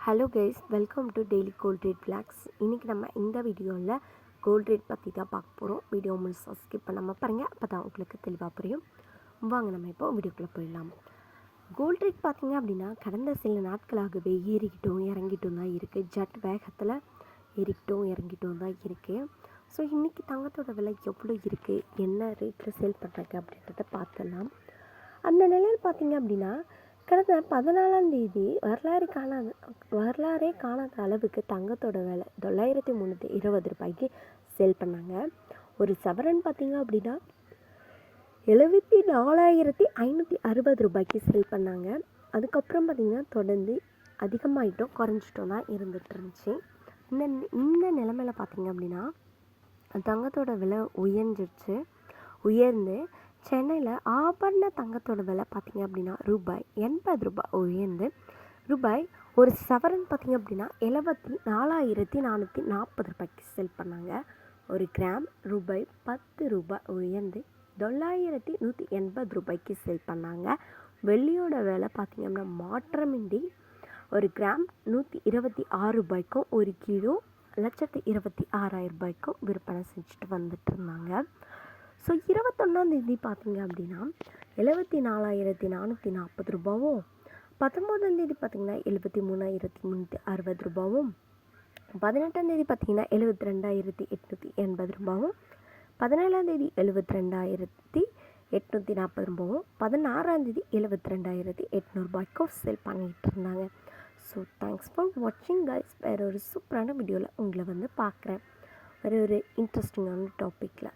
Hello guys, welcome to daily gold rate blogs. இன்றைக்கி நம்ம இந்த வீடியோவில் கோல்ட் ரேட் பற்றி தான் பார்க்க போகிறோம். வீடியோ முழுசாக ஸ்கிப் பண்ணாமல் பாருங்கள், அப்போ தான் உங்களுக்கு தெளிவாக புரியும். வாங்க நம்ம இப்போ வீடியோக்குள்ளே போயிடலாம். கோல்ட் ரேட் பார்த்திங்க அப்படின்னா கடந்த சில நாட்களாகவே ஏறிக்கிட்டும் இறங்கிட்டும் தான் இருக்குது. ஜட் வேகத்தில் ஏறிக்கிட்டும் இறங்கிட்டும் தான் இருக்குது. ஸோ இன்றைக்கி தங்கத்தோட விலை எவ்வளோ இருக்குது, என்ன ரேட்டில் சேல் பண்ணுறாங்க அப்படின்றத பார்த்துடலாம். அந்த நிலையில் பார்த்திங்க அப்படின்னா கடந்த 14ஆம் தேதி வரலாறே காணாத அளவுக்கு தங்கத்தோட விலை 9320 ரூபாய்க்கு சேல் பண்ணாங்க. ஒரு சவரன் பார்த்திங்க அப்படின்னா 74,560 ரூபாய்க்கு சேல் பண்ணாங்க. அதுக்கப்புறம் பார்த்திங்கன்னா தொடர்ந்து அதிகமாகிட்டோம் குறைஞ்சிட்டோம் தான் இருந்துகிட்டு இருந்துச்சு. இந்த நிலைமையில் பார்த்திங்க அப்படின்னா தங்கத்தோட விலை உயர்ந்து சென்னையில் ஆபரண தங்கத்தோட விலை பார்த்திங்க அப்படின்னா ரூபாய் 80 உயர்ந்து ஒரு சவரன் பார்த்திங்க அப்படின்னா 74,440 ரூபாய்க்கு சேல் பண்ணாங்க. ஒரு கிராம் ரூபாய் 10 உயர்ந்து 9,180 ரூபாய்க்கு சேல் பண்ணாங்க. வெள்ளியோட விலை பார்த்திங்க அப்படின்னா மாற்றமின்றி ஒரு கிராம் 126 ரூபாய்க்கும் ஒரு கிலோ 126,000 ரூபாய்க்கும் விற்பனை செஞ்சுட்டு வந்துட்டு இருந்தாங்க. ஸோ 21ஆம் தேதி பார்த்திங்க அப்படின்னா 74,440 ரூபாவும், 19ஆம் தேதி பார்த்திங்கன்னா 73,360 ரூபாவும், 18ஆம் தேதி பார்த்திங்கன்னா 72,880 ரூபாவும், 17ஆம் தேதி 72,840 ரூபாவும், 16ஆம் தேதி 72,800 ரூபாய்க்கும் சேல் பண்ணிகிட்டு இருந்தாங்க. ஸோ தேங்க்ஸ் ஃபார் வாட்சிங் கைஸ். வேறு ஒரு சூப்பரான வீடியோவில் உங்களை பார்க்குறேன். வேறு ஒரு இன்ட்ரெஸ்டிங்கான டாப்பிக்கில்.